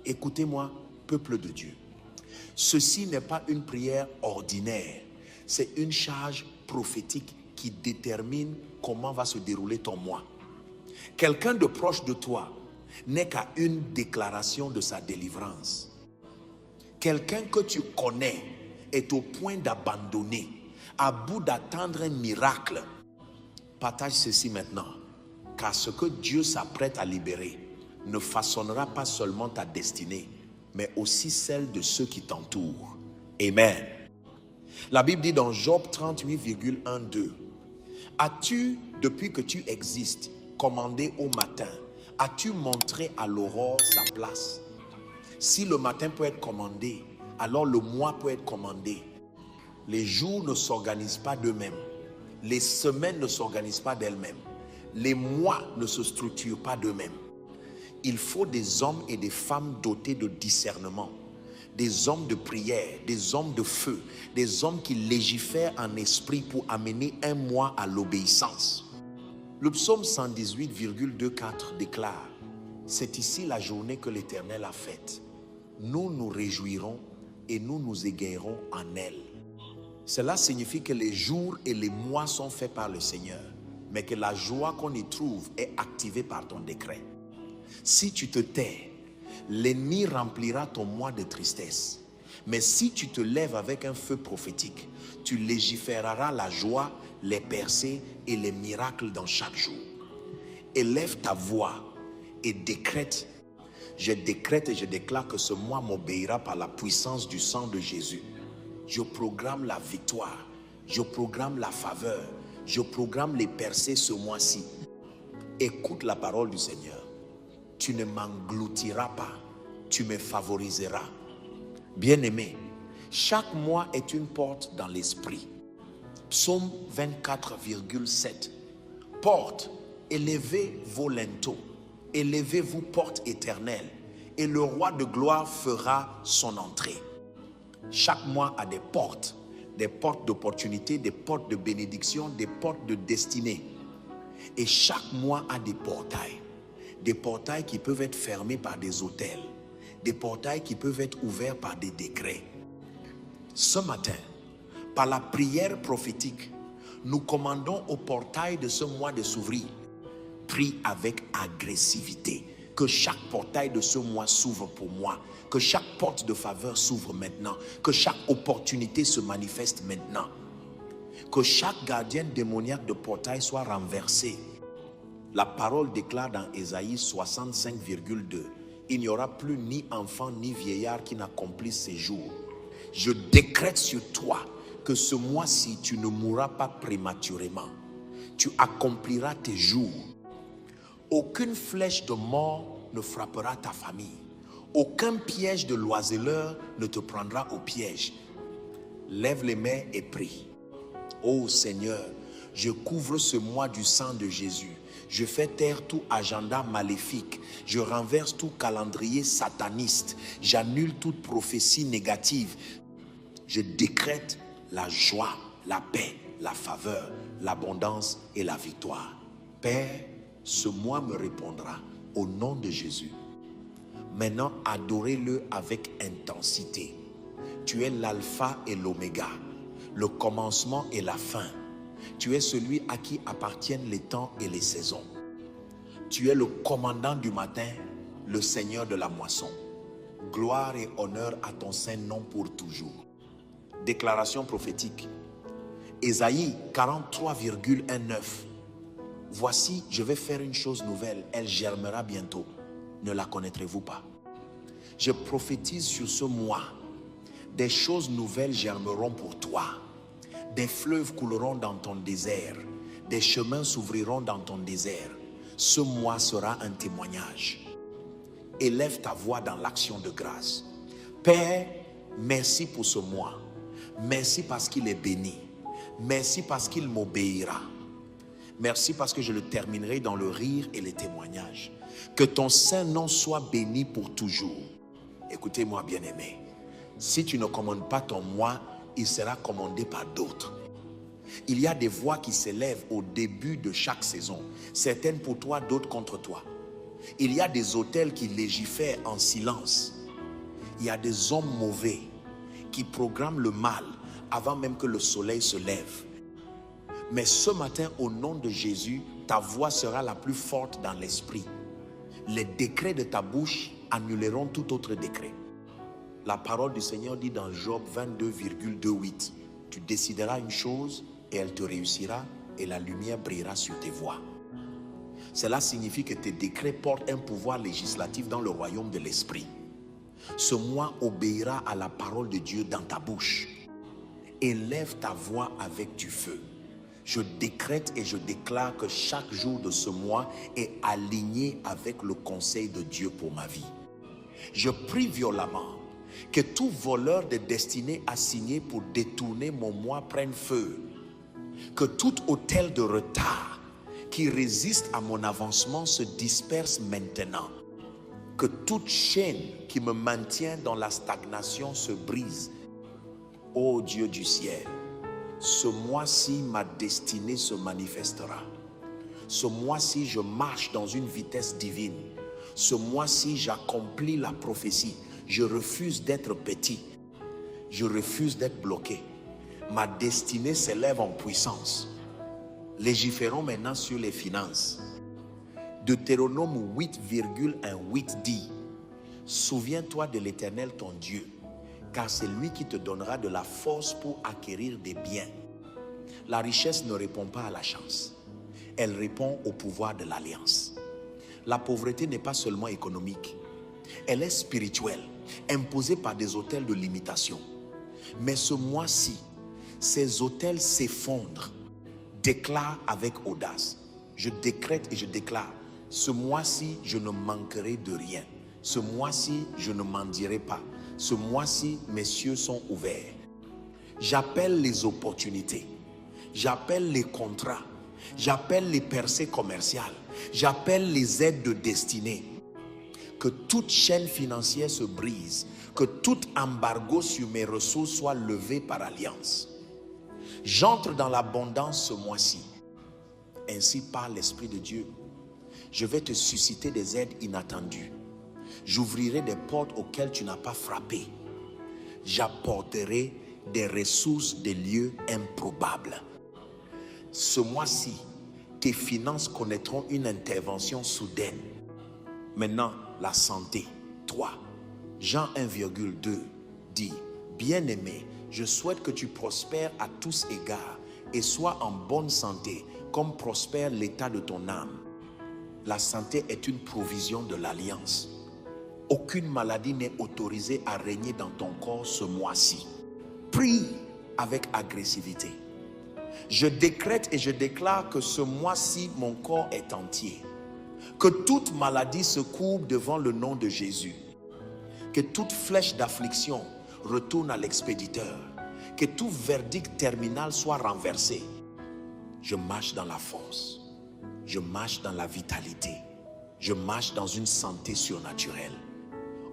Écoutez-moi, peuple de Dieu. Ceci n'est pas une prière ordinaire. C'est une charge prophétique qui détermine comment va se dérouler ton mois. Quelqu'un de proche de toi n'est qu'à une déclaration de sa délivrance. Quelqu'un que tu connais est au point d'abandonner, à bout d'attendre un miracle. Partage ceci maintenant, car ce que Dieu s'apprête à libérer ne façonnera pas seulement ta destinée, mais aussi celle de ceux qui t'entourent. Amen. La Bible dit dans Job 38,1-2, as-tu, depuis que tu existes, commandé au matin, as-tu montré à l'aurore sa place? Si le matin peut être commandé, alors le mois peut être commandé. Les jours ne s'organisent pas d'eux-mêmes. Les semaines ne s'organisent pas d'elles-mêmes. Les mois ne se structurent pas d'eux-mêmes. Il faut des hommes et des femmes dotés de discernement, des hommes de prière, des hommes de feu, des hommes qui légifèrent en esprit pour amener un mois à l'obéissance. Le psaume 118,2-4 déclare: c'est ici la journée que l'Éternel a faite. Nous nous réjouirons et nous nous égayerons en elle. Cela signifie que les jours et les mois sont faits par le Seigneur, mais que la joie qu'on y trouve est activée par ton décret. Si tu te tais, l'ennemi remplira ton mois de tristesse. Mais si tu te lèves avec un feu prophétique, tu légiféreras la joie, les percées et les miracles dans chaque jour. Élève ta voix et décrète. Je décrète et je déclare que ce mois m'obéira par la puissance du sang de Jésus. Je programme la victoire, je programme la faveur, je programme les percées ce mois-ci. Écoute la parole du Seigneur. Tu ne m'engloutiras pas, tu me favoriseras. Bien-aimé, chaque mois est une porte dans l'esprit. Psaume 24,7. Porte, élevez vos linteaux, élevez-vous porte éternelle, et le roi de gloire fera son entrée. Chaque mois a des portes d'opportunité, des portes de bénédiction, des portes de destinée. Et chaque mois a des portails qui peuvent être fermés par des autels, des portails qui peuvent être ouverts par des décrets. Ce matin, par la prière prophétique, nous commandons au portail de ce mois de s'ouvrir. Prie avec agressivité. Que chaque portail de ce mois s'ouvre pour moi. Que chaque porte de faveur s'ouvre maintenant. Que chaque opportunité se manifeste maintenant. Que chaque gardien démoniaque de portail soit renversé. La parole déclare dans Ésaïe 65,2: il n'y aura plus ni enfant ni vieillard qui n'accomplisse ses jours. Je décrète sur toi que ce mois-ci, tu ne mourras pas prématurément. Tu accompliras tes jours. Aucune flèche de mort ne frappera ta famille. Aucun piège de l'oiseleur ne te prendra au piège. Lève les mains et prie. Ô Seigneur, je couvre ce mois du sang de Jésus. Je fais taire tout agenda maléfique. Je renverse tout calendrier sataniste. J'annule toute prophétie négative. Je décrète la joie, la paix, la faveur, l'abondance et la victoire. Père, ce mois me répondra au nom de Jésus. Maintenant, adorez-le avec intensité. Tu es l'alpha et l'oméga, le commencement et la fin. Tu es celui à qui appartiennent les temps et les saisons. Tu es le commandant du matin, le Seigneur de la moisson. Gloire et honneur à ton saint nom pour toujours. Déclaration prophétique. Ésaïe 43,19. Voici, je vais faire une chose nouvelle, elle germera bientôt. Ne la connaîtrez-vous pas? Je prophétise sur ce mois. Des choses nouvelles germeront pour toi. Des fleuves couleront dans ton désert. Des chemins s'ouvriront dans ton désert. Ce mois sera un témoignage. Élève ta voix dans l'action de grâce. Père, merci pour ce mois. Merci parce qu'il est béni. Merci parce qu'il m'obéira. Merci parce que je le terminerai dans le rire et les témoignages. Que ton saint nom soit béni pour toujours. Écoutez-moi, bien-aimé. Si tu ne commandes pas ton mois, il sera commandé par d'autres. Il y a des voix qui s'élèvent au début de chaque saison. Certaines pour toi, d'autres contre toi. Il y a des autels qui légifèrent en silence. Il y a des hommes mauvais qui programment le mal avant même que le soleil se lève. Mais ce matin, au nom de Jésus, ta voix sera la plus forte dans l'esprit. Les décrets de ta bouche annuleront tout autre décret. La parole du Seigneur dit dans Job 22,28, tu décideras une chose et elle te réussira et la lumière brillera sur tes voies. Cela signifie que tes décrets portent un pouvoir législatif dans le royaume de l'esprit. Ce mois obéira à la parole de Dieu dans ta bouche. Élève ta voix avec du feu. Je décrète et je déclare que chaque jour de ce mois est aligné avec le conseil de Dieu pour ma vie. Je prie violemment que tout voleur de destinée assigné pour détourner mon mois prenne feu. Que tout hôtel de retard qui résiste à mon avancement se disperse maintenant. Que toute chaîne qui me maintient dans la stagnation se brise. Ô Dieu du ciel, ce mois-ci, ma destinée se manifestera. Ce mois-ci, je marche dans une vitesse divine. Ce mois-ci, j'accomplis la prophétie. Je refuse d'être petit. Je refuse d'être bloqué. Ma destinée s'élève en puissance. Légiférons maintenant sur les finances. Deutéronome 8,18 dit: souviens-toi de l'Éternel ton Dieu, car c'est lui qui te donnera de la force pour acquérir des biens. La richesse ne répond pas à la chance. Elle répond au pouvoir de l'alliance. La pauvreté n'est pas seulement économique. Elle est spirituelle, imposée par des autels de limitation. Mais ce mois-ci, ces autels s'effondrent. Déclare avec audace. Je décrète et je déclare. Ce mois-ci, je ne manquerai de rien. Ce mois-ci, je ne mendirai pas. Ce mois-ci, mes cieux sont ouverts. J'appelle les opportunités. J'appelle les contrats. J'appelle les percées commerciales. J'appelle les aides de destinée. Que toute chaîne financière se brise. Que tout embargo sur mes ressources soit levé par alliance. J'entre dans l'abondance ce mois-ci. Ainsi parle l'Esprit de Dieu. Je vais te susciter des aides inattendues. J'ouvrirai des portes auxquelles tu n'as pas frappé. J'apporterai des ressources des lieux improbables. Ce mois-ci, tes finances connaîtront une intervention soudaine. Maintenant, la santé. 3. Jean 1,2 dit: bien-aimé, je souhaite que tu prospères à tous égards et sois en bonne santé, comme prospère l'état de ton âme. La santé est une provision de l'alliance. Aucune maladie n'est autorisée à régner dans ton corps ce mois-ci. Prie avec agressivité. Je décrète et je déclare que ce mois-ci, mon corps est entier. Que toute maladie se courbe devant le nom de Jésus. Que toute flèche d'affliction retourne à l'expéditeur. Que tout verdict terminal soit renversé. Je marche dans la force. Je marche dans la vitalité. Je marche dans une santé surnaturelle.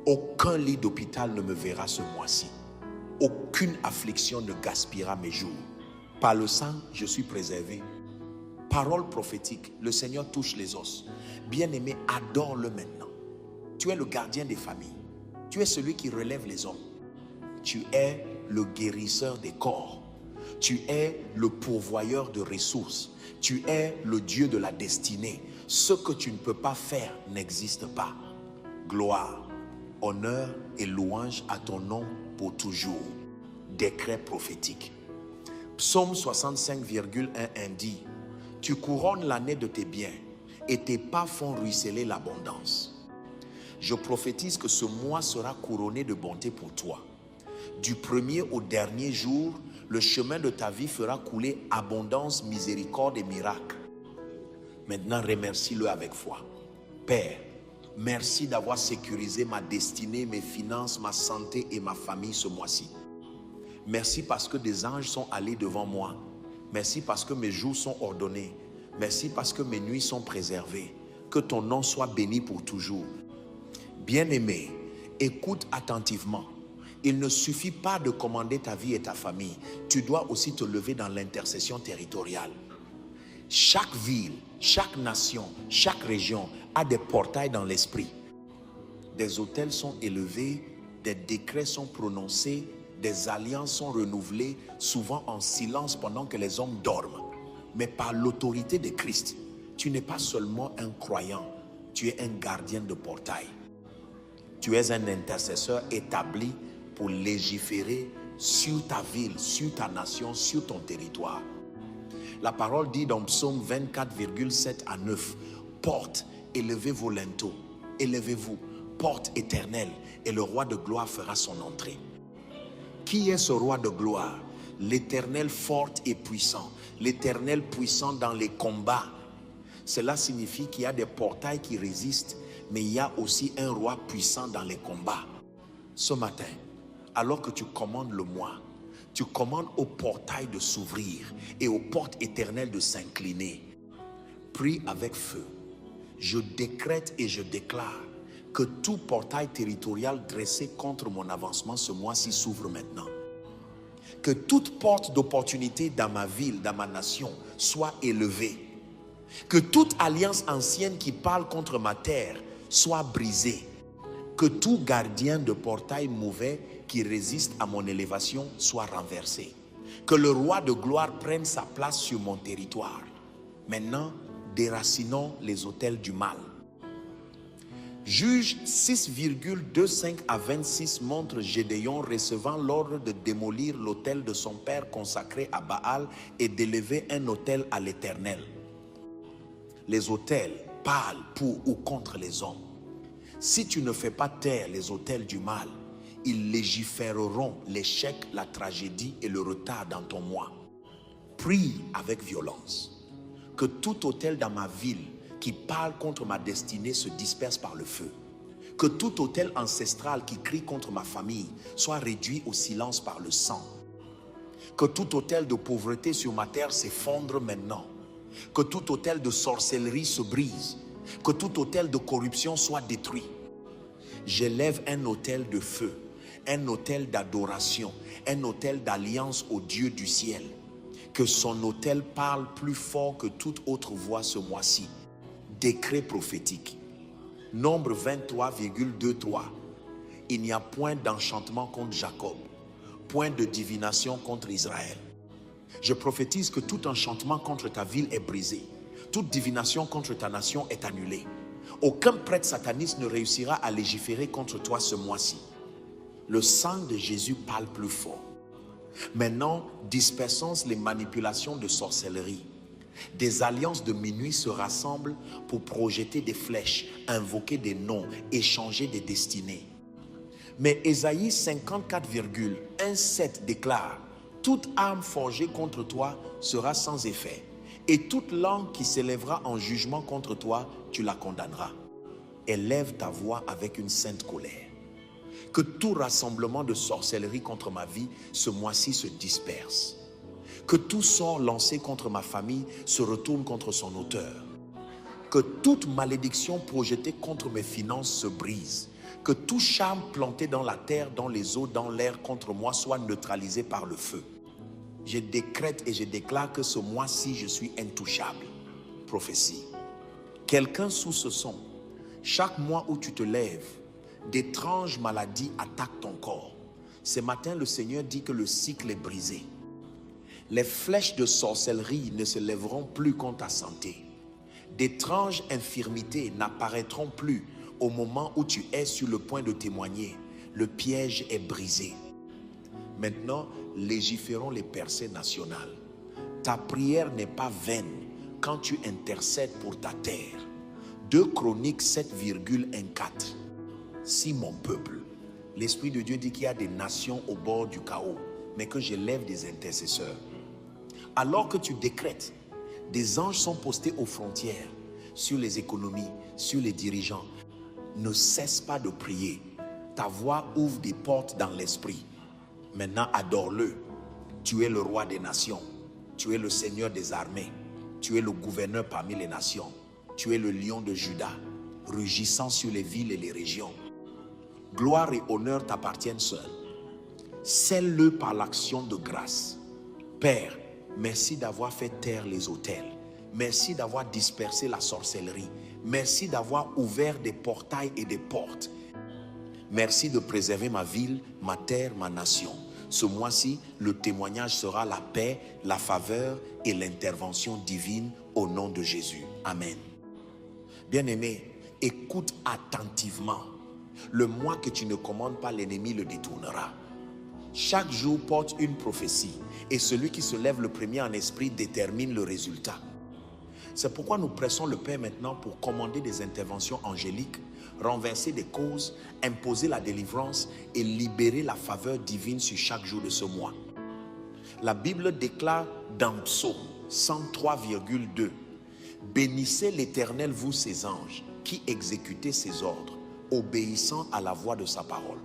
Aucun lit d'hôpital ne me verra ce mois-ci. Aucune affliction ne gaspillera mes jours. Par le sang, je suis préservé. Parole prophétique, le Seigneur touche les os. Bien-aimé, adore-le maintenant. Tu es le gardien des familles. Tu es celui qui relève les hommes. Tu es le guérisseur des corps. Tu es le pourvoyeur de ressources. Tu es le Dieu de la destinée. Ce que tu ne peux pas faire n'existe pas. Gloire, honneur et louange à ton nom pour toujours. Décret prophétique. Psaume 65,1 dit: tu couronnes l'année de tes biens et tes pas font ruisseler l'abondance. Je prophétise que ce mois sera couronné de bonté pour toi. Du premier au dernier jour, le chemin de ta vie fera couler abondance, miséricorde et miracle. Maintenant, remercie-le avec foi. Père, merci d'avoir sécurisé ma destinée, mes finances, ma santé et ma famille ce mois-ci. Merci parce que des anges sont allés devant moi. Merci parce que mes jours sont ordonnés. Merci parce que mes nuits sont préservées. Que ton nom soit béni pour toujours. Bien-aimé, écoute attentivement. Il ne suffit pas de commander ta vie et ta famille. Tu dois aussi te lever dans l'intercession territoriale. Chaque ville, chaque nation, chaque région a des portails dans l'esprit. Des autels sont élevés des décrets sont prononcés, des alliances sont renouvelées, souvent en silence pendant que les hommes dorment. Mais par l'autorité de Christ, tu n'es pas seulement un croyant, tu es un gardien de portail. Tu es un intercesseur établi pour légiférer sur ta ville, sur ta nation, sur ton territoire. La parole dit dans Psaume 24,7 à 9, « Porte, élevez vos linteaux, élevez-vous, porte éternelle, et le roi de gloire fera son entrée. » Qui est ce roi de gloire? L'Éternel fort et puissant, l'Éternel puissant dans les combats. Cela signifie qu'il y a des portails qui résistent, mais il y a aussi un roi puissant dans les combats. Ce matin, alors que tu commandes le mois, tu commandes au portail de s'ouvrir et aux portes éternelles de s'incliner. Prie avec feu. Je décrète et je déclare que tout portail territorial dressé contre mon avancement ce mois-ci s'ouvre maintenant. Que toute porte d'opportunité dans ma ville, dans ma nation, soit élevée. Que toute alliance ancienne qui parle contre ma terre soit brisée. Que tout gardien de portail mauvais qui résiste à mon élévation soit renversé. Que le roi de gloire prenne sa place sur mon territoire. Maintenant, déracinons les autels du mal. Juge 6,25 à 26 montre Gédéon recevant l'ordre de démolir l'autel de son père consacré à Baal et d'élever un autel à l'Éternel. Les autels parlent pour ou contre les hommes. Si tu ne fais pas taire les autels du mal, ils légiféreront l'échec, la tragédie et le retard dans ton mois. Prie avec violence. Que tout autel dans ma ville qui parle contre ma destinée se disperse par le feu. Que tout autel ancestral qui crie contre ma famille soit réduit au silence par le sang. Que tout autel de pauvreté sur ma terre s'effondre maintenant. Que tout autel de sorcellerie se brise. Que tout autel de corruption soit détruit. J'élève un autel de feu, un autel d'adoration, un autel d'alliance au Dieu du ciel. Que son autel parle plus fort que toute autre voix ce mois-ci. Décret prophétique. Nombre 23,23. Il n'y a point d'enchantement contre Jacob, point de divination contre Israël. Je prophétise que tout enchantement contre ta ville est brisé. Toute divination contre ta nation est annulée. Aucun prêtre sataniste ne réussira à légiférer contre toi ce mois-ci. Le sang de Jésus parle plus fort. Maintenant, dispersons les manipulations de sorcellerie. Des alliances de minuit se rassemblent pour projeter des flèches, invoquer des noms, échanger des destinées. Mais Ésaïe 54,17 déclare: toute arme forgée contre toi sera sans effet, et toute langue qui s'élèvera en jugement contre toi, tu la condamneras. Élève ta voix avec une sainte colère. Que tout rassemblement de sorcellerie contre ma vie ce mois-ci se disperse. Que tout sort lancé contre ma famille se retourne contre son auteur. Que toute malédiction projetée contre mes finances se brise. Que tout charme planté dans la terre, dans les eaux, dans l'air contre moi soit neutralisé par le feu. Je décrète et je déclare que ce mois-ci, je suis intouchable. Prophétie. Quelqu'un sous ce son, chaque mois où tu te lèves, d'étranges maladies attaquent ton corps. Ce matin, le Seigneur dit que le cycle est brisé. Les flèches de sorcellerie ne se lèveront plus contre ta santé. D'étranges infirmités n'apparaîtront plus au moment où tu es sur le point de témoigner. Le piège est brisé. Maintenant, légiférons les percées nationales. Ta prière n'est pas vaine quand tu intercèdes pour ta terre. 2 Chroniques 7,14. Si mon peuple, l'Esprit de Dieu dit qu'il y a des nations au bord du chaos, mais que j'élève des intercesseurs. Alors que tu décrètes, des anges sont postés aux frontières, sur les économies, sur les dirigeants. Ne cesse pas de prier. Ta voix ouvre des portes dans l'esprit. Maintenant, adore-le. Tu es le roi des nations. Tu es le Seigneur des armées. Tu es le gouverneur parmi les nations. Tu es le lion de Juda, rugissant sur les villes et les régions. Gloire et honneur t'appartiennent seuls. Scelle-le par l'action de grâce. Père, merci d'avoir fait taire les autels. Merci d'avoir dispersé la sorcellerie. Merci d'avoir ouvert des portails et des portes. Merci de préserver ma ville, ma terre, ma nation. Ce mois-ci, le témoignage sera la paix, la faveur et l'intervention divine au nom de Jésus. Amen. Bien-aimé, écoute attentivement. Le mois que tu ne commandes pas, l'ennemi le détournera. Chaque jour porte une prophétie et celui qui se lève le premier en esprit détermine le résultat. C'est pourquoi nous pressons le Père maintenant pour commander des interventions angéliques, renverser des causes, imposer la délivrance et libérer la faveur divine sur chaque jour de ce mois. La Bible déclare dans Psaume 103,2 « Bénissez l'Éternel, vous ses anges, qui exécutez ses ordres, obéissant à la voix de sa parole. »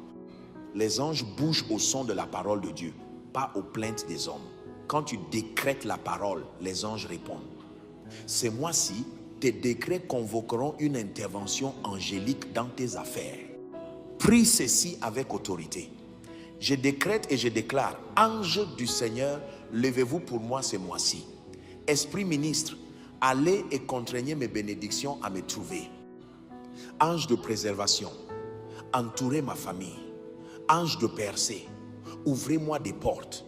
Les anges bougent au son de la parole de Dieu, pas aux plaintes des hommes. Quand tu décrètes la parole, les anges répondent. Ces mois-ci, tes décrets convoqueront une intervention angélique dans tes affaires. Prie ceci avec autorité. Je décrète et je déclare, ange du Seigneur, levez-vous pour moi ce mois-ci. Esprit ministre, allez et contraignez mes bénédictions à me trouver. Ange de préservation, entourez ma famille. Ange de percée, ouvrez-moi des portes.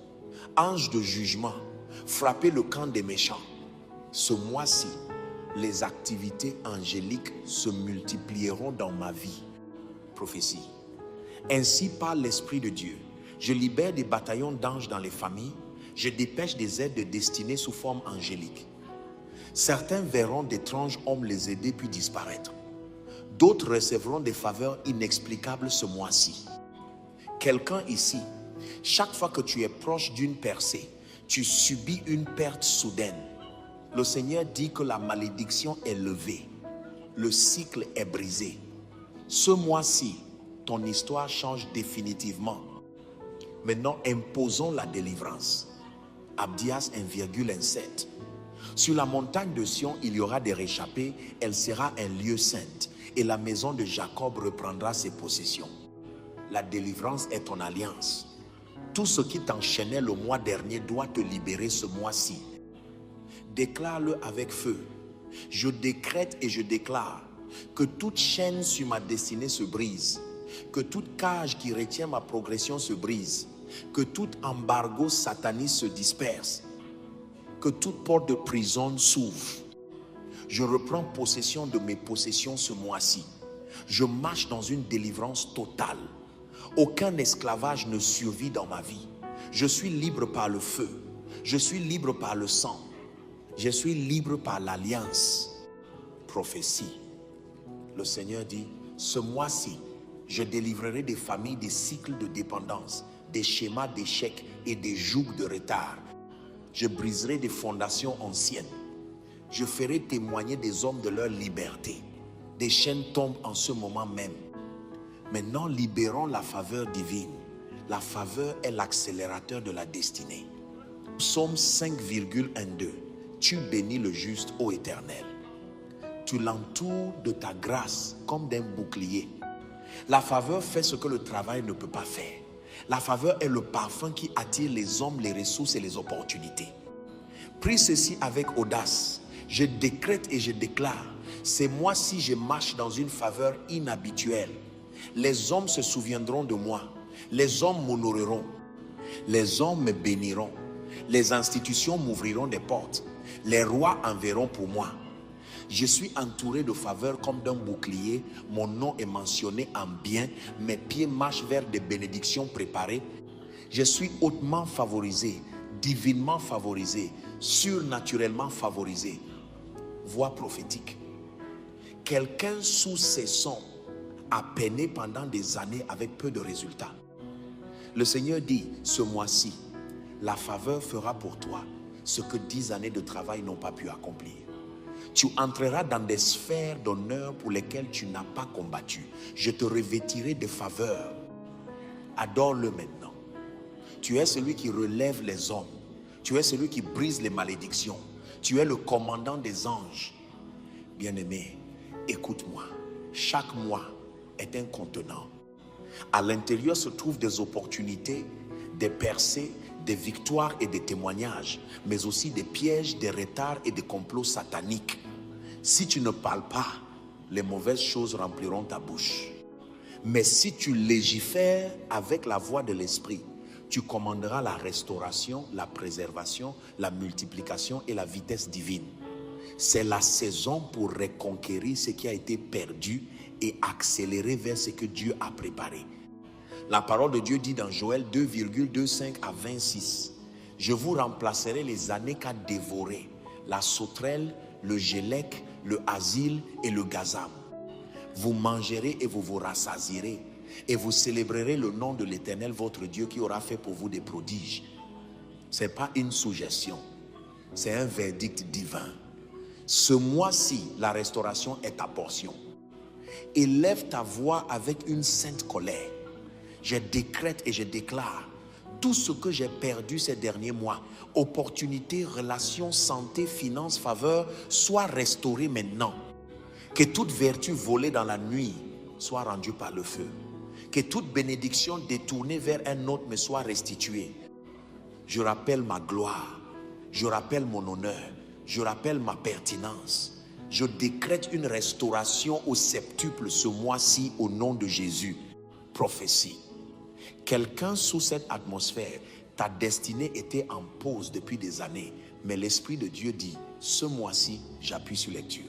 Ange de jugement, frappez le camp des méchants. Ce mois-ci, les activités angéliques se multiplieront dans ma vie. Prophétie. Ainsi par l'Esprit de Dieu, je libère des bataillons d'anges dans les familles, je dépêche des aides de destinée sous forme angélique. Certains verront d'étranges hommes les aider puis disparaître. D'autres recevront des faveurs inexplicables ce mois-ci. Quelqu'un ici, chaque fois que tu es proche d'une percée, tu subis une perte soudaine. Le Seigneur dit que la malédiction est levée. Le cycle est brisé. Ce mois-ci, ton histoire change définitivement. Maintenant, imposons la délivrance. Abdias 1,7. Sur la montagne de Sion, il y aura des réchappés. Elle sera un lieu saint. Et la maison de Jacob reprendra ses possessions. La délivrance est ton alliance. Tout ce qui t'enchaînait le mois dernier doit te libérer ce mois-ci. Déclare-le avec feu. Je décrète et je déclare que toute chaîne sur ma destinée se brise, que toute cage qui retient ma progression se brise, que tout embargo sataniste se disperse, que toute porte de prison s'ouvre. Je reprends possession de mes possessions ce mois-ci. Je marche dans une délivrance totale. Aucun esclavage ne survit dans ma vie. Je suis libre par le feu. Je suis libre par le sang. Je suis libre par l'alliance. Prophétie. Le Seigneur dit, ce mois-ci, je délivrerai des familles des cycles de dépendance, des schémas d'échec et des jougs de retard. Je briserai des fondations anciennes. Je ferai témoigner des hommes de leur liberté. Des chaînes tombent en ce moment même. Maintenant, libérons la faveur divine. La faveur est l'accélérateur de la destinée. Psaume 5,12. Tu bénis le juste, ô Éternel. Tu l'entoures de ta grâce comme d'un bouclier. La faveur fait ce que le travail ne peut pas faire. La faveur est le parfum qui attire les hommes, les ressources et les opportunités. Prie ceci avec audace. Je décrète et je déclare. C'est moi si je marche dans une faveur inhabituelle. Les hommes se souviendront de moi. Les hommes m'honoreront. Les hommes me béniront. Les institutions m'ouvriront des portes. Les rois enverront pour moi. Je suis entouré de faveurs comme d'un bouclier. Mon nom est mentionné en bien. Mes pieds marchent vers des bénédictions préparées. Je suis hautement favorisé, divinement favorisé, surnaturellement favorisé. Voix prophétique. Quelqu'un sous ses sons a peiné pendant des années avec peu de résultats. Le Seigneur dit, ce mois-ci, la faveur fera pour toi ce que 10 années de travail n'ont pas pu accomplir. Tu entreras dans des sphères d'honneur pour lesquelles tu n'as pas combattu. Je te revêtirai de faveur. Adore-le maintenant. Tu es celui qui relève les hommes. Tu es celui qui brise les malédictions. Tu es le commandant des anges. Bien-aimé, écoute-moi. Chaque mois est un contenant. À l'intérieur se trouvent des opportunités, des percées, des victoires et des témoignages, mais aussi des pièges, des retards et des complots sataniques. Si tu ne parles pas, les mauvaises choses rempliront ta bouche. Mais si tu légifères avec la voix de l'esprit, tu commanderas la restauration, la préservation, la multiplication et la vitesse divine. C'est la saison pour reconquérir ce qui a été perdu et accélérer vers ce que Dieu a préparé. La parole de Dieu dit dans Joël 2,25 à 26, « Je vous remplacerai les années qu'a dévoré la sauterelle, le gélec, le asile et le gazam. Vous mangerez et vous vous rassasierez et vous célébrerez le nom de l'Éternel votre Dieu qui aura fait pour vous des prodiges. » Ce n'est pas une suggestion, c'est un verdict divin. Ce mois-ci, la restauration est ta portion. Élève ta voix avec une sainte colère. Je décrète et je déclare tout ce que j'ai perdu ces derniers mois, opportunités, relations, santé, finances, faveur, soit restauré maintenant. Que toute vertu volée dans la nuit soit rendue par le feu. Que toute bénédiction détournée vers un autre me soit restituée. Je rappelle ma gloire, je rappelle mon honneur, je rappelle ma pertinence. Je décrète une restauration au septuple ce mois-ci au nom de Jésus. Prophétie. Quelqu'un sous cette atmosphère, ta destinée était en pause depuis des années, mais l'Esprit de Dieu dit, ce mois-ci, j'appuie sur lecture.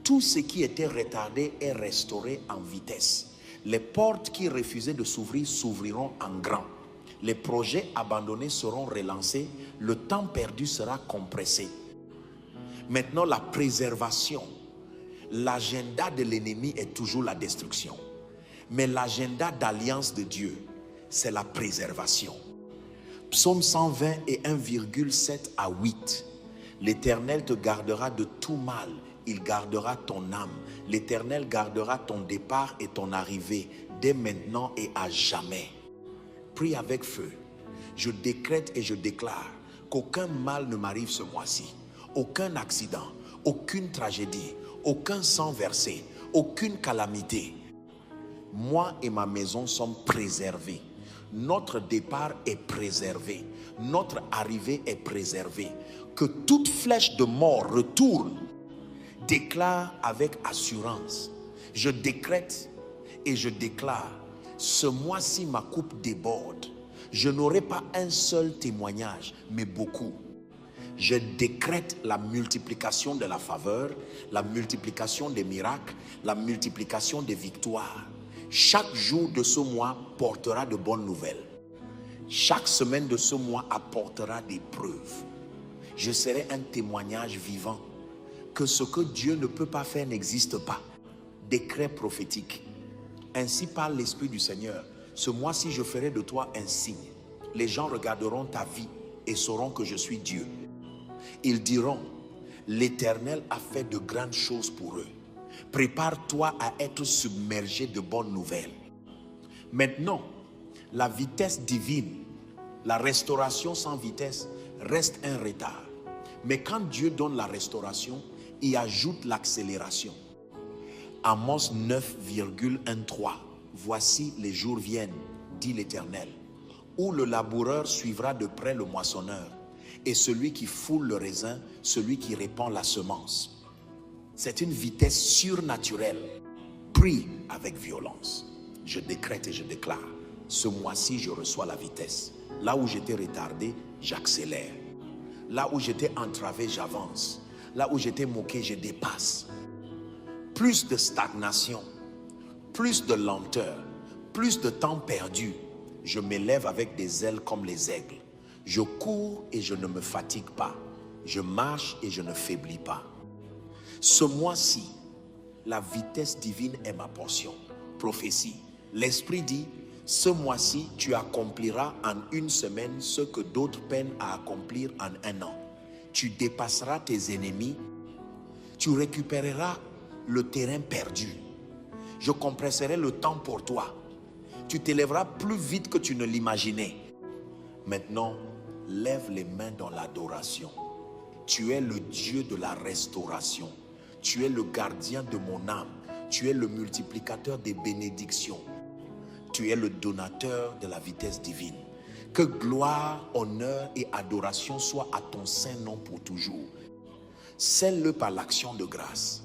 Tout ce qui était retardé est restauré en vitesse. Les portes qui refusaient de s'ouvrir s'ouvriront en grand. Les projets abandonnés seront relancés. Le temps perdu sera compressé. Maintenant, la préservation. L'agenda de l'ennemi est toujours la destruction. Mais l'agenda d'alliance de Dieu, c'est la préservation. Psaume 120 et 1,7 à 8. L'Éternel te gardera de tout mal. Il gardera ton âme. L'Éternel gardera ton départ et ton arrivée, dès maintenant et à jamais. Prie avec feu. Je décrète et je déclare qu'aucun mal ne m'arrive ce mois-ci. Aucun accident, aucune tragédie, aucun sang versé, aucune calamité. Moi et ma maison sommes préservés. Notre départ est préservé. Notre arrivée est préservée. Que toute flèche de mort retourne. Déclare avec assurance. Je décrète et je déclare. Ce mois-ci, ma coupe déborde. Je n'aurai pas un seul témoignage, mais beaucoup. Je décrète la multiplication de la faveur, la multiplication des miracles, la multiplication des victoires. Chaque jour de ce mois portera de bonnes nouvelles. Chaque semaine de ce mois apportera des preuves. Je serai un témoignage vivant que ce que Dieu ne peut pas faire n'existe pas. Décret prophétique. Ainsi parle l'Esprit du Seigneur. Ce mois-ci, je ferai de toi un signe. Les gens regarderont ta vie et sauront que je suis Dieu. Ils diront, l'Éternel a fait de grandes choses pour eux. Prépare-toi à être submergé de bonnes nouvelles. Maintenant, la vitesse divine, la restauration sans vitesse reste un retard. Mais quand Dieu donne la restauration, il ajoute l'accélération. Amos 9,13. Voici les jours viennent, dit l'Éternel, où le laboureur suivra de près le moissonneur, et celui qui foule le raisin, celui qui répand la semence. C'est une vitesse surnaturelle. Prie avec violence. Je décrète et je déclare. Ce mois-ci, je reçois la vitesse. Là où j'étais retardé, j'accélère. Là où j'étais entravé, j'avance. Là où j'étais moqué, je dépasse. Plus de stagnation, plus de lenteur, plus de temps perdu. Je m'élève avec des ailes comme les aigles. Je cours et je ne me fatigue pas. Je marche et je ne faiblis pas. Ce mois-ci, la vitesse divine est ma portion. Prophétie. L'Esprit dit, ce mois-ci, tu accompliras en une semaine ce que d'autres peinent à accomplir en un an. Tu dépasseras tes ennemis. Tu récupéreras le terrain perdu. Je compresserai le temps pour toi. Tu t'élèveras plus vite que tu ne l'imaginais. Maintenant, lève les mains dans l'adoration. Tu es le Dieu de la restauration. Tu es le gardien de mon âme. Tu es le multiplicateur des bénédictions. Tu es le donateur de la vitesse divine. Que gloire, honneur et adoration soient à ton saint nom pour toujours. Scelle-le par l'action de grâce.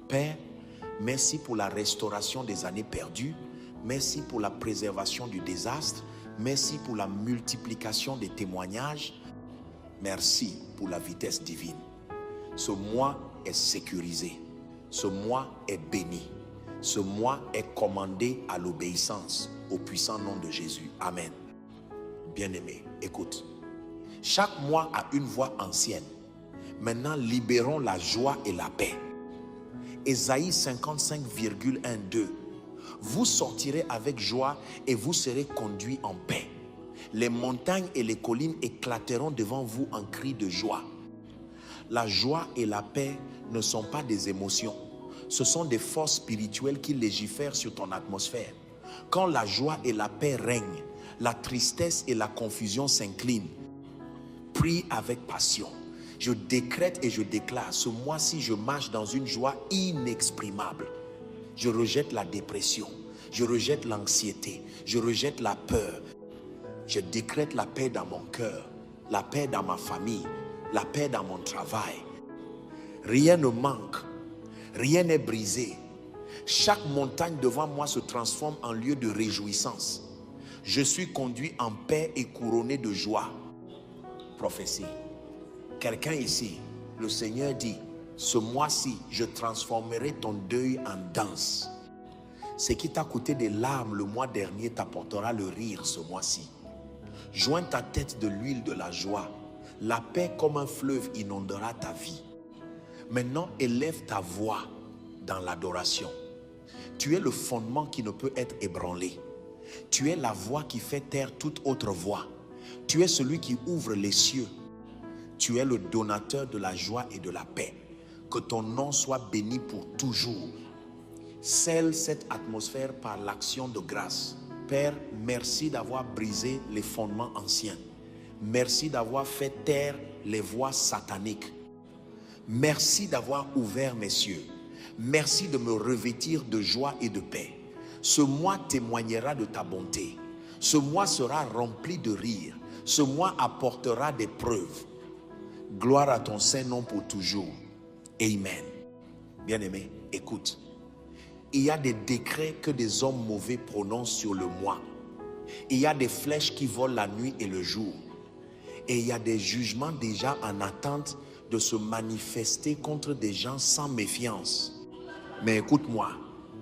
Père, merci pour la restauration des années perdues. Merci pour la préservation du désastre. Merci pour la multiplication des témoignages. Merci pour la vitesse divine. Ce mois est sécurisé. Ce mois est béni. Ce mois est commandé à l'obéissance au puissant nom de Jésus. Amen. Bien-aimé, écoute. Chaque mois a une voix ancienne. Maintenant, libérons la joie et la paix. Ésaïe 55,12. Vous sortirez avec joie et vous serez conduits en paix. Les montagnes et les collines éclateront devant vous en cris de joie. La joie et la paix ne sont pas des émotions. Ce sont des forces spirituelles qui légifèrent sur ton atmosphère. Quand la joie et la paix règnent, la tristesse et la confusion s'inclinent. Prie avec passion. Je décrète et je déclare, ce mois-ci, je marche dans une joie inexprimable. Je rejette la dépression, je rejette l'anxiété, je rejette la peur. Je décrète la paix dans mon cœur, la paix dans ma famille, la paix dans mon travail. Rien ne manque, rien n'est brisé. Chaque montagne devant moi se transforme en lieu de réjouissance. Je suis conduit en paix et couronné de joie. Prophétie. Quelqu'un ici, le Seigneur dit, ce mois-ci, je transformerai ton deuil en danse. Ce qui t'a coûté des larmes le mois dernier t'apportera le rire ce mois-ci. Joins ta tête de l'huile de la joie. La paix comme un fleuve inondera ta vie. Maintenant, élève ta voix dans l'adoration. Tu es le fondement qui ne peut être ébranlé. Tu es la voix qui fait taire toute autre voix. Tu es celui qui ouvre les cieux. Tu es le donateur de la joie et de la paix. Que ton nom soit béni pour toujours. Scelle cette atmosphère par l'action de grâce. Père, merci d'avoir brisé les fondements anciens. Merci d'avoir fait taire les voix sataniques. Merci d'avoir ouvert mes cieux. Merci de me revêtir de joie et de paix. Ce mois témoignera de ta bonté. Ce mois sera rempli de rire. Ce mois apportera des preuves. Gloire à ton Saint-Nom pour toujours. Amen. Bien-aimé, écoute. Il y a des décrets que des hommes mauvais prononcent sur le mois. Il y a des flèches qui volent la nuit et le jour. Et il y a des jugements déjà en attente de se manifester contre des gens sans méfiance. Mais écoute-moi,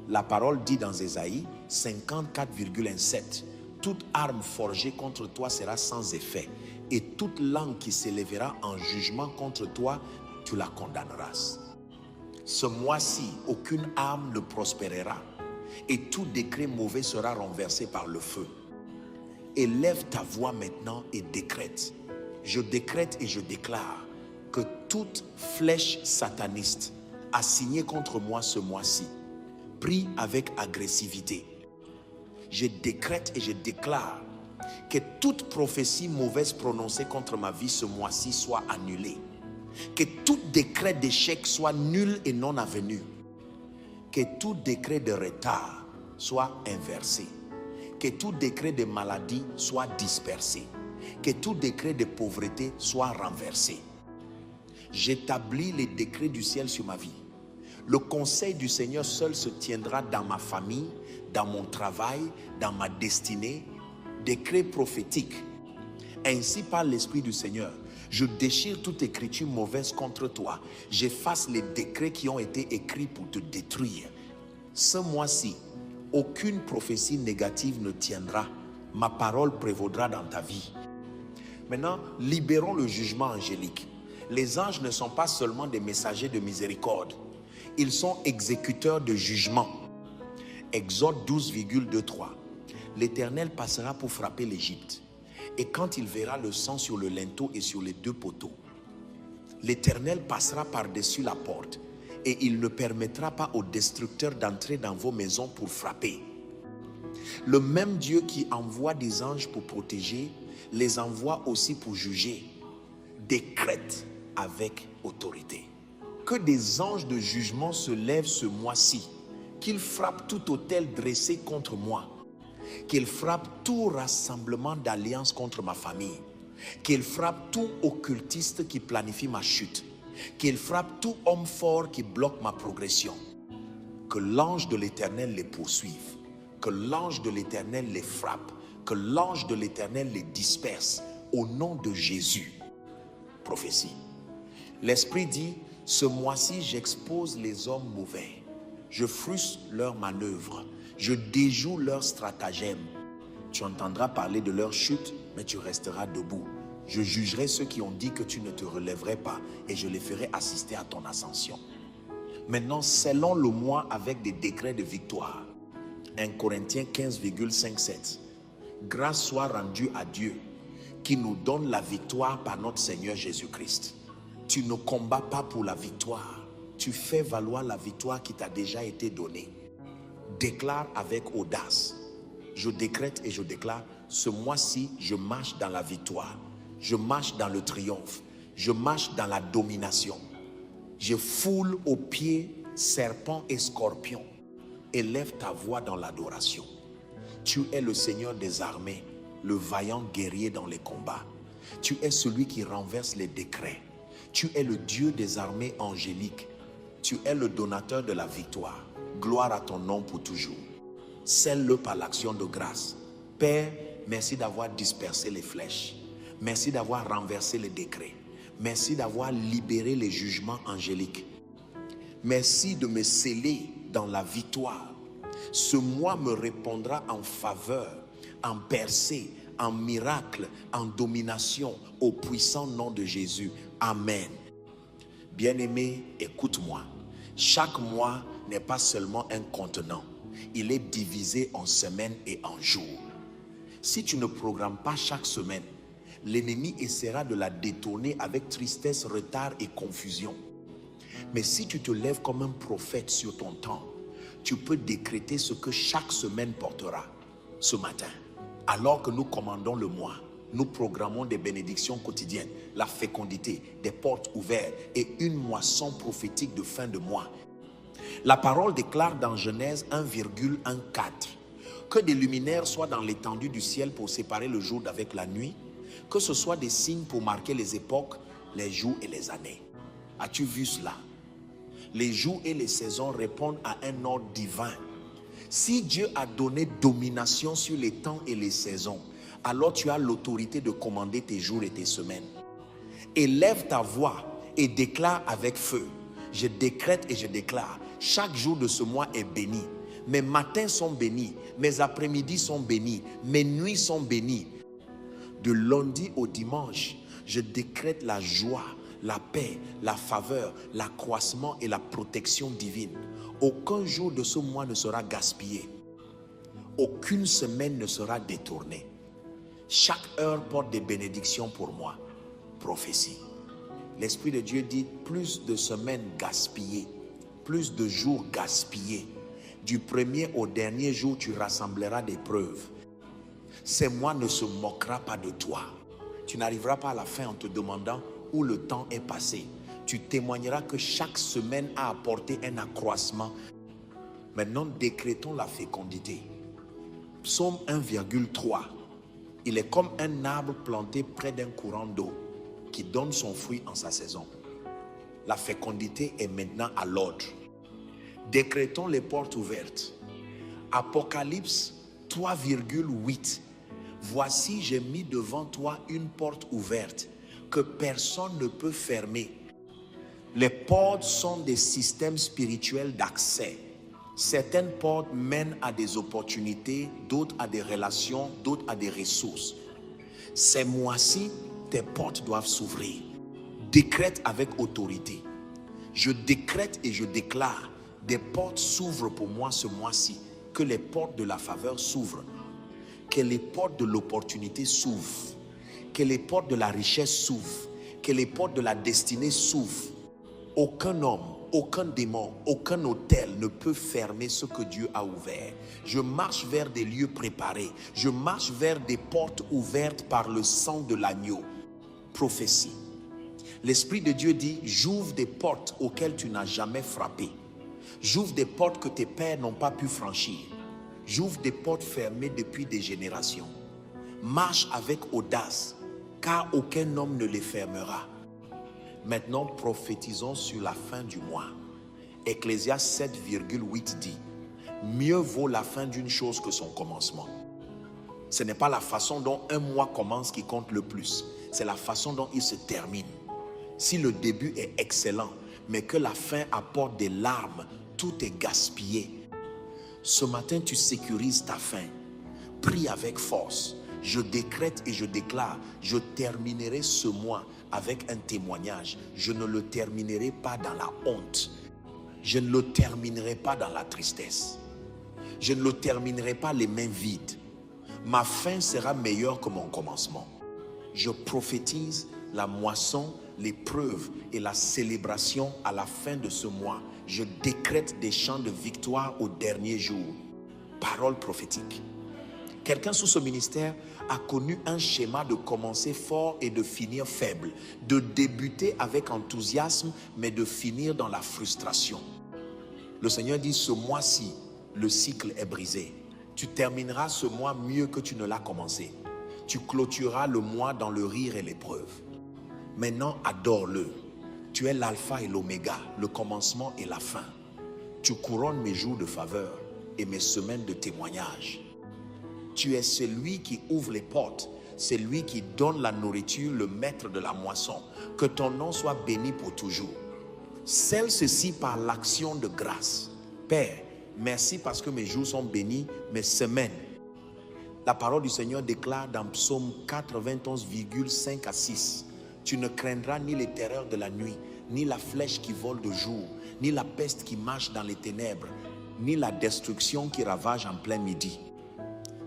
la parole dit dans Ésaïe 54,7, toute arme forgée contre toi sera sans effet, et toute langue qui s'élèvera en jugement contre toi, tu la condamneras. Ce mois-ci, aucune arme ne prospérera, et tout décret mauvais sera renversé par le feu. Élève ta voix maintenant et décrète. Je décrète et je déclare que toute flèche sataniste assignée contre moi ce mois-ci, prie avec agressivité. Je décrète et je déclare que toute prophétie mauvaise prononcée contre ma vie ce mois-ci soit annulée. Que tout décret d'échec soit nul et non avenu. Que tout décret de retard soit inversé. Que tout décret de maladie soit dispersé. Que tout décret de pauvreté soit renversé. J'établis les décrets du ciel sur ma vie. Le conseil du Seigneur seul se tiendra dans ma famille, dans mon travail, dans ma destinée. Décrets prophétiques. Ainsi par l'Esprit du Seigneur, je déchire toute écriture mauvaise contre toi. J'efface les décrets qui ont été écrits pour te détruire. Ce mois-ci, aucune prophétie négative ne tiendra. Ma parole prévaudra dans ta vie. Maintenant, libérons le jugement angélique. Les anges ne sont pas seulement des messagers de miséricorde. Ils sont exécuteurs de jugement. Exode 12,23. L'Éternel passera pour frapper l'Égypte. Et quand il verra le sang sur le linteau et sur les deux poteaux, l'Éternel passera par-dessus la porte et il ne permettra pas aux destructeurs d'entrer dans vos maisons pour frapper. Le même Dieu qui envoie des anges pour protéger, les envoie aussi pour juger. Décrète avec autorité. Que des anges de jugement se lèvent ce mois-ci, qu'ils frappent tout autel dressé contre moi, qu'ils frappent tout rassemblement d'alliance contre ma famille, qu'ils frappent tout occultiste qui planifie ma chute, qu'ils frappent tout homme fort qui bloque ma progression. Que l'ange de l'Éternel les poursuive, que l'ange de l'Éternel les frappe, que l'ange de l'Éternel les disperse, au nom de Jésus. Prophétie. L'Esprit dit, ce mois-ci, j'expose les hommes mauvais. Je frustre leurs manœuvres. Je déjoue leurs stratagèmes. Tu entendras parler de leur chute, mais tu resteras debout. Je jugerai ceux qui ont dit que tu ne te relèverais pas et je les ferai assister à ton ascension. Maintenant, scellons le mois avec des décrets de victoire. 1 Corinthiens 15,57. Grâce soit rendue à Dieu qui nous donne la victoire par notre Seigneur Jésus-Christ. Tu ne combats pas pour la victoire. Tu fais valoir la victoire qui t'a déjà été donnée. Déclare avec audace. Je décrète et je déclare, ce mois-ci, je marche dans la victoire. Je marche dans le triomphe. Je marche dans la domination. Je foule aux pieds serpents et scorpions. Élève ta voix dans l'adoration. Tu es le Seigneur des armées, le vaillant guerrier dans les combats. Tu es celui qui renverse les décrets. Tu es le Dieu des armées angéliques. Tu es le donateur de la victoire. Gloire à ton nom pour toujours. Scelle-le par l'action de grâce. Père, merci d'avoir dispersé les flèches. Merci d'avoir renversé les décrets. Merci d'avoir libéré les jugements angéliques. Merci de me sceller dans la victoire. Ce mois me répondra en faveur, en percée, en miracle, en domination, au puissant nom de Jésus. Amen. Bien-aimé, écoute-moi. Chaque mois n'est pas seulement un contenant. Il est divisé en semaines et en jours. Si tu ne programmes pas chaque semaine, l'ennemi essaiera de la détourner avec tristesse, retard et confusion. Mais si tu te lèves comme un prophète sur ton temps, tu peux décréter ce que chaque semaine portera. Ce matin, alors que nous commandons le mois, nous programmons des bénédictions quotidiennes, la fécondité, des portes ouvertes et une moisson prophétique de fin de mois. La parole déclare dans Genèse 1,14 que des luminaires soient dans l'étendue du ciel pour séparer le jour d'avec la nuit, que ce soit des signes pour marquer les époques, les jours et les années. As-tu vu cela? Les jours et les saisons répondent à un ordre divin. Si Dieu a donné domination sur les temps et les saisons, alors tu as l'autorité de commander tes jours et tes semaines. Élève ta voix et déclare avec feu. Je décrète et je déclare, chaque jour de ce mois est béni. Mes matins sont bénis, mes après-midi sont bénis, mes nuits sont bénies. De lundi au dimanche, je décrète la joie, la paix, la faveur, l'accroissement et la protection divine. Aucun jour de ce mois ne sera gaspillé. Aucune semaine ne sera détournée. Chaque heure porte des bénédictions pour moi. Prophétie. L'Esprit de Dieu dit, plus de semaines gaspillées, plus de jours gaspillés. Du premier au dernier jour, tu rassembleras des preuves. Ces mois ne se moquera pas de toi. Tu n'arriveras pas à la fin en te demandant où le temps est passé. Tu témoigneras que chaque semaine a apporté un accroissement. Maintenant, décrétons la fécondité. Psaume 1,3. Il est comme un arbre planté près d'un courant d'eau qui donne son fruit en sa saison. La fécondité est maintenant à l'ordre. Décrétons les portes ouvertes. Apocalypse 3,8. Voici, j'ai mis devant toi une porte ouverte que personne ne peut fermer. Les portes sont des systèmes spirituels d'accès. Certaines portes mènent à des opportunités, d'autres à des relations, d'autres à des ressources. Ces mois-ci, tes portes doivent s'ouvrir. Décrète avec autorité. Je décrète et je déclare, des portes s'ouvrent pour moi ce mois-ci. Que les portes de la faveur s'ouvrent. Que les portes de l'opportunité s'ouvrent. Que les portes de la richesse s'ouvrent. Que les portes de la destinée s'ouvrent. Aucun homme, aucun démon, aucun hôtel ne peut fermer ce que Dieu a ouvert. Je marche vers des lieux préparés. Je marche vers des portes ouvertes par le sang de l'agneau. Prophétie. L'Esprit de Dieu dit, j'ouvre des portes auxquelles tu n'as jamais frappé. J'ouvre des portes que tes pères n'ont pas pu franchir. J'ouvre des portes fermées depuis des générations. Marche avec audace, car aucun homme ne les fermera. Maintenant, prophétisons sur la fin du mois. Ecclésiaste 7,8 dit, Mieux vaut la fin d'une chose que son commencement. Ce n'est pas la façon dont un mois commence qui compte le plus. C'est la façon dont il se termine. Si le début est excellent, mais que la fin apporte des larmes, tout est gaspillé. Ce matin, tu sécurises ta fin. Prie avec force. Je décrète et je déclare, je terminerai ce mois avec un témoignage. Je ne le terminerai pas dans la honte. Je ne le terminerai pas dans la tristesse. Je ne le terminerai pas les mains vides. Ma fin sera meilleure que mon commencement. Je prophétise la moisson, l'épreuve et la célébration à la fin de ce mois. Je décrète des chants de victoire au dernier jour. Parole prophétique. Quelqu'un sous ce ministère a connu un schéma de commencer fort et de finir faible, de débuter avec enthousiasme, mais de finir dans la frustration. Le Seigneur dit, ce mois-ci, le cycle est brisé. Tu termineras ce mois mieux que tu ne l'as commencé. Tu clôtureras le mois dans le rire et l'épreuve. Maintenant, adore-le. Tu es l'alpha et l'oméga, le commencement et la fin. Tu couronnes mes jours de faveur et mes semaines de témoignage. Tu es celui qui ouvre les portes, c'est lui qui donne la nourriture, le maître de la moisson. Que ton nom soit béni pour toujours. Scelle ceci par l'action de grâce. Père, merci parce que mes jours sont bénis, mes semaines. La parole du Seigneur déclare dans Psaume 91,5 à 6. Tu ne craindras ni les terreurs de la nuit, ni la flèche qui vole de jour, ni la peste qui marche dans les ténèbres, ni la destruction qui ravage en plein midi.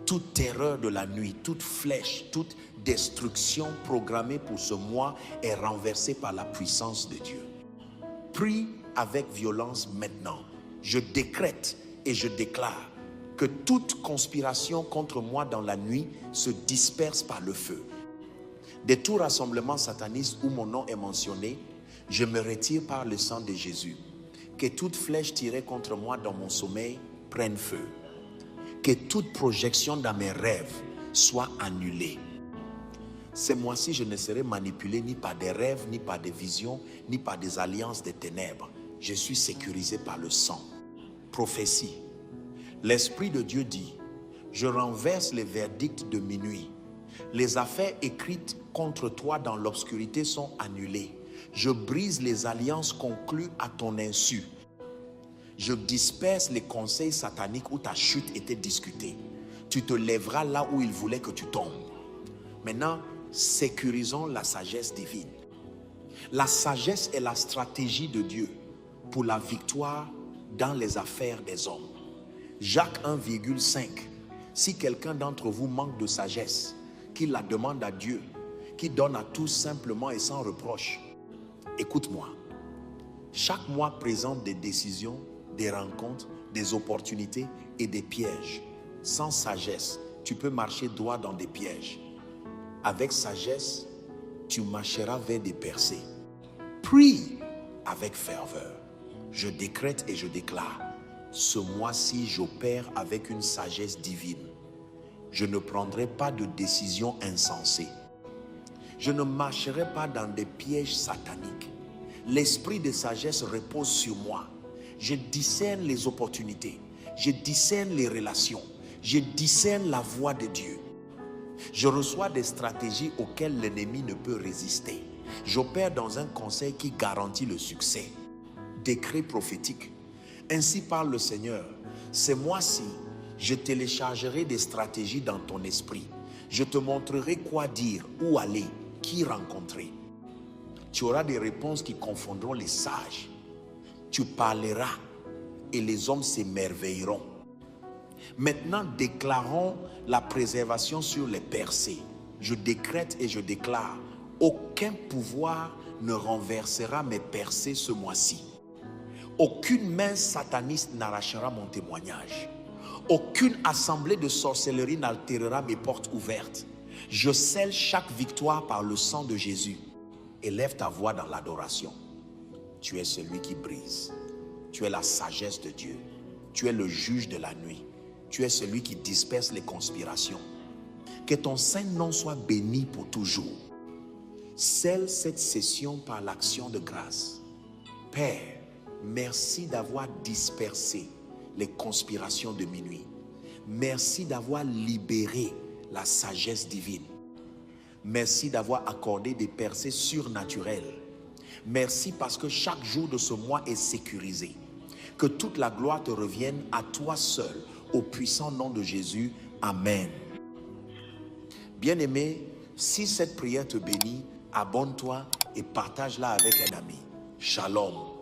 Toute terreur de la nuit, toute flèche, toute destruction programmée pour ce mois est renversée par la puissance de Dieu. Prie avec violence maintenant. Je décrète et je déclare que toute conspiration contre moi dans la nuit se disperse par le feu. De tout rassemblement sataniste où mon nom est mentionné, je me retire par le sang de Jésus. Que toute flèche tirée contre moi dans mon sommeil prenne feu. Que toute projection dans mes rêves soit annulée. Ces mois-ci, je ne serai manipulé ni par des rêves, ni par des visions, ni par des alliances des ténèbres. Je suis sécurisé par le sang. Prophétie. L'Esprit de Dieu dit, je renverse les verdicts de minuit. Les affaires écrites contre toi dans l'obscurité sont annulées. Je brise les alliances conclues à ton insu. Je disperse les conseils sataniques où ta chute était discutée. Tu te lèveras là où il voulait que tu tombes. Maintenant, sécurisons la sagesse divine. La sagesse est la stratégie de Dieu pour la victoire dans les affaires des hommes. Jacques 1,5. Si quelqu'un d'entre vous manque de sagesse, qu'il la demande à Dieu, qui donne à tous simplement et sans reproche. Écoute-moi. Chaque mois présente des décisions, des rencontres, des opportunités et des pièges. Sans sagesse, tu peux marcher droit dans des pièges. Avec sagesse, tu marcheras vers des percées. Prie avec ferveur. Je décrète et je déclare. Ce mois-ci, j'opère avec une sagesse divine. Je ne prendrai pas de décisions insensées. Je ne marcherai pas dans des pièges sataniques. L'esprit de sagesse repose sur moi. Je discerne les opportunités. Je discerne les relations. Je discerne la voix de Dieu. Je reçois des stratégies auxquelles l'ennemi ne peut résister. J'opère dans un conseil qui garantit le succès. Décret prophétique. Ainsi parle le Seigneur. Ces mois-ci, je téléchargerai des stratégies dans ton esprit. Je te montrerai quoi dire, où aller, qui rencontrer. Tu auras des réponses qui confondront les sages. Tu parleras et les hommes s'émerveilleront. Maintenant, déclarons la préservation sur les percées. Je décrète et je déclare, aucun pouvoir ne renversera mes percées ce mois-ci. Aucune main sataniste n'arrachera mon témoignage. Aucune assemblée de sorcellerie n'altérera mes portes ouvertes. Je scelle chaque victoire par le sang de Jésus. Élève ta voix dans l'adoration. Tu es celui qui brise. Tu es la sagesse de Dieu. Tu es le juge de la nuit. Tu es celui qui disperse les conspirations. Que ton saint nom soit béni pour toujours. Scelle cette session par l'action de grâce. Père, merci d'avoir dispersé les conspirations de minuit. Merci d'avoir libéré la sagesse divine. Merci d'avoir accordé des percées surnaturelles. Merci parce que chaque jour de ce mois est sécurisé. Que toute la gloire te revienne à toi seul, au puissant nom de Jésus. Amen. Bien-aimé, si cette prière te bénit, abonne-toi et partage-la avec un ami. Shalom.